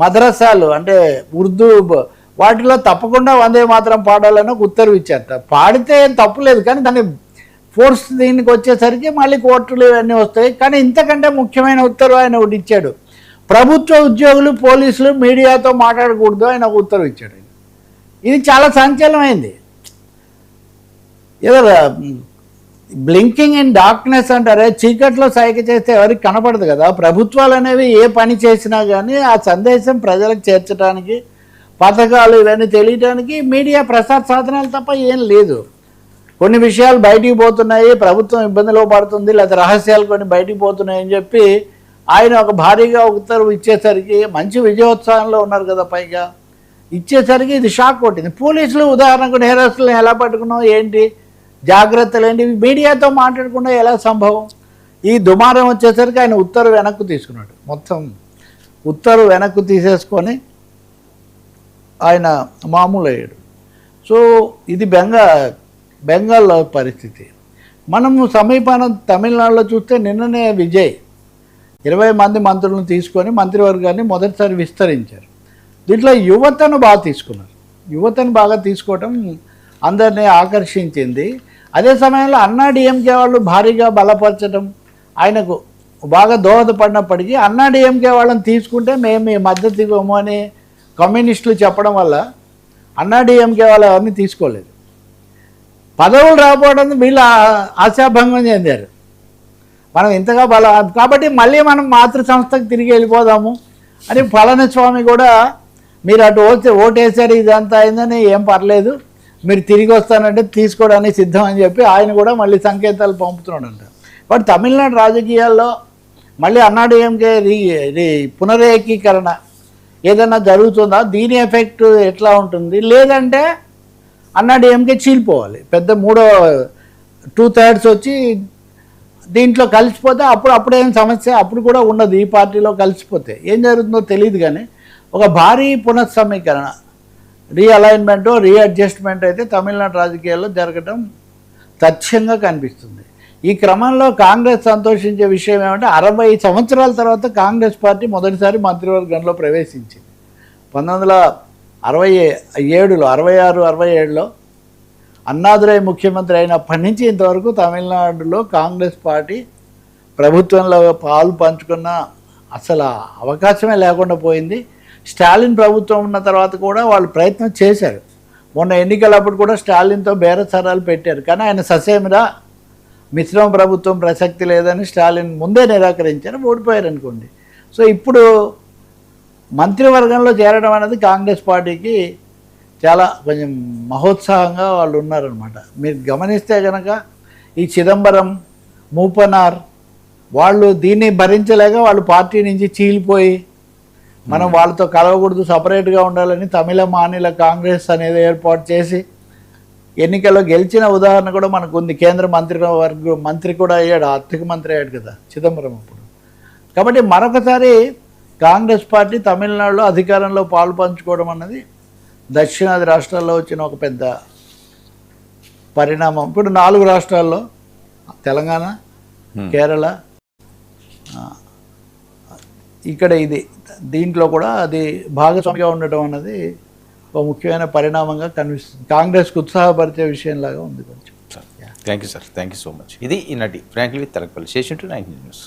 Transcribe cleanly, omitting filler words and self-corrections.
మద్రసాలు అంటే ఉర్దూ వాటిలో తప్పకుండా వందే మాత్రం పాడాలని ఒక ఉత్తర్వు ఇచ్చారట. పాడితే ఏం తప్పులేదు, కానీ దాన్ని ఫోర్స్ దీనికి వచ్చేసరికి మళ్ళీ కోర్టులు ఇవన్నీ వస్తాయి. కానీ ఇంతకంటే ముఖ్యమైన ఉత్తర్వు ఆయన ఒకటి ఇచ్చాడు. ప్రభుత్వ ఉద్యోగులు, పోలీసులు మీడియాతో మాట్లాడకూడదు ఆయన ఒక ఉత్తర్వు ఇచ్చాడు. ఇది చాలా సంచలనమైంది. ఏదో బ్లింకింగ్ ఇన్ డార్క్నెస్ అంటారే, చీకట్లో సైగ చేస్తే ఎవరికి కనపడదు కదా. ప్రభుత్వాలు అనేవి ఏ పని చేసినా కానీ ఆ సందేశం ప్రజలకు చేర్చడానికి, పథకాలు ఇవన్నీ తెలియడానికి మీడియా ప్రసార సాధనాలు తప్ప ఏం లేదు. కొన్ని విషయాలు బయటికి పోతున్నాయి, ప్రభుత్వం ఇబ్బందిలో పడుతుంది, లేదా రహస్యాలు కొన్ని బయటికి పోతున్నాయని చెప్పి ఆయన ఒక భారీగా ఉత్తర్వు ఇచ్చేసరికి, మంచి విజయోత్సవంలో ఉన్నారు కదా పైగా, ఇచ్చేసరికి ఇది షాక్ కొట్టింది. పోలీసులు ఉదాహరణకు నేరస్తులను ఎలా పట్టుకున్నాం, ఏంటి జాగ్రత్తలు ఏంటి, మీడియాతో మాట్లాడకుండా ఎలా సంభవం? ఈ దుమారం వచ్చేసరికి ఆయన ఉత్తర్వు వెనక్కు తీసుకున్నాడు. మొత్తం ఉత్తర్వు వెనక్కు తీసేసుకొని ఆయన మామూలు అయ్యాడు. సో ఇది బెంగాల్లో పరిస్థితి. మనము సమీపాన తమిళనాడులో చూస్తే నిన్ననే విజయ్ 20 మంది మంత్రులను తీసుకొని మంత్రివర్గాన్ని మొదటిసారి విస్తరించారు. దీంట్లో యువతను బాగా తీసుకున్నారు. యువతను బాగా తీసుకోవటం అందరినీ ఆకర్షించింది. అదే సమయంలో అన్నా డిఎంకే వాళ్ళు భారీగా బలపరచడం ఆయనకు బాగా దోహదపడినప్పటికీ, అన్నా డిఎంకే వాళ్ళని తీసుకుంటే మేము మీ మద్దతు ఇవ్వము అని కమ్యూనిస్టులు చెప్పడం వల్ల అన్నా డిఎంకే వాళ్ళు ఎవరిని తీసుకోలేదు. పదవులు రాకపోవడం వీళ్ళు ఆశాభంగం చెందారు. మనం ఇంతగా కాబట్టి మళ్ళీ మనం మాతృ సంస్థకు తిరిగి వెళ్ళిపోదాము అని పళనిస్వామి కూడా, మీరు అటు ఓటేసారు ఇదంతా అయిందని ఏం పర్లేదు, మీరు తిరిగి వస్తానంటే తీసుకోవడానికి సిద్ధం అని చెప్పి ఆయన కూడా మళ్ళీ సంకేతాలు పంపుతున్నాడంట. బట్ తమిళనాడు రాజకీయాల్లో మళ్ళీ అన్నాడీఎంకే పునరేకీకరణ ఏదైనా జరుగుతుందా, దీని ఎఫెక్ట్ ఎట్లా ఉంటుంది, లేదంటే అన్నాడీఎంకే చీలిపోవాలి, పెద్ద 2/3 వచ్చి దీంట్లో కలిసిపోతే అప్పుడేం సమస్య అప్పుడు కూడా ఉండదు. ఈ పార్టీలో కలిసిపోతే ఏం జరుగుతుందో తెలియదు. కానీ ఒక భారీ పునఃసమీకరణ, రీఅలైన్మెంటో రీఅడ్జస్ట్మెంట్ అయితే తమిళనాడు రాజకీయాల్లో జరగడం తథ్యంగా కనిపిస్తుంది. ఈ క్రమంలో కాంగ్రెస్ సంతోషించే విషయం ఏమంటే, 60 సంవత్సరాల తర్వాత కాంగ్రెస్ పార్టీ మొదటిసారి మంత్రివర్గంలో ప్రవేశించింది. 1967లో 66-67లో అన్నాదురై ముఖ్యమంత్రి అయినప్పటి నుంచి ఇంతవరకు తమిళనాడులో కాంగ్రెస్ పార్టీ ప్రభుత్వంలో పాలు పంచుకున్న అసలు అవకాశమే లేకుండా పోయింది. స్టాలిన్ ప్రభుత్వం ఉన్న తర్వాత కూడా వాళ్ళు ప్రయత్నం చేశారు. మొన్న ఎన్నికలప్పుడు కూడా స్టాలిన్తో బేరసారాలు పెట్టారు, కానీ ఆయన ససేమిరా మిశ్రమ ప్రభుత్వం ప్రసక్తి లేదని స్టాలిన్ ముందే నిరాకరించారు, ఓడిపోయారు అనుకోండి. సో ఇప్పుడు మంత్రివర్గంలో చేరడం అనేది కాంగ్రెస్ పార్టీకి చాలా కొంచెం మహోత్సాహంగా వాళ్ళు ఉన్నారనమాట. మీరు గమనిస్తే కనుక ఈ చిదంబరం, మూపనార్ వాళ్ళు దీన్ని భరించలేక వాళ్ళు పార్టీ నుంచి చీలిపోయి, మనం వాళ్ళతో కలవకూడదు, సపరేట్గా ఉండాలని తమిళ మానిల కాంగ్రెస్ అనేది ఏర్పాటు చేసి ఎన్నికల్లో గెలిచిన ఉదాహరణ కూడా మనకు ఉంది. కేంద్ర మంత్రి కూడా అయ్యాడు, ఆర్థిక మంత్రి అయ్యాడు కదా చిదంబరం అప్పుడు. కాబట్టి మరొకసారి కాంగ్రెస్ పార్టీ తమిళనాడులో అధికారంలో పాలు పంచుకోవడం అన్నది దక్షిణాది రాష్ట్రాల్లో వచ్చిన ఒక పెద్ద పరిణామం. ఇప్పుడు 4 రాష్ట్రాల్లో తెలంగాణ, కేరళ, ఇక్కడ ఇది దీంట్లో కూడా అది భాగస్వామిగా ఉండటం అన్నది ఒక ముఖ్యమైన పరిణామంగా కనిపిస్తుంది. కాంగ్రెస్కు ఉత్సాహపరిచే విషయంలాగా ఉంది కొంచెం. Thank you sir, thank you so much. ఇది ఈనాటి ఫ్రాంక్లీ విత్ తెలకపల్లి. శేషం టు 19 న్యూస్.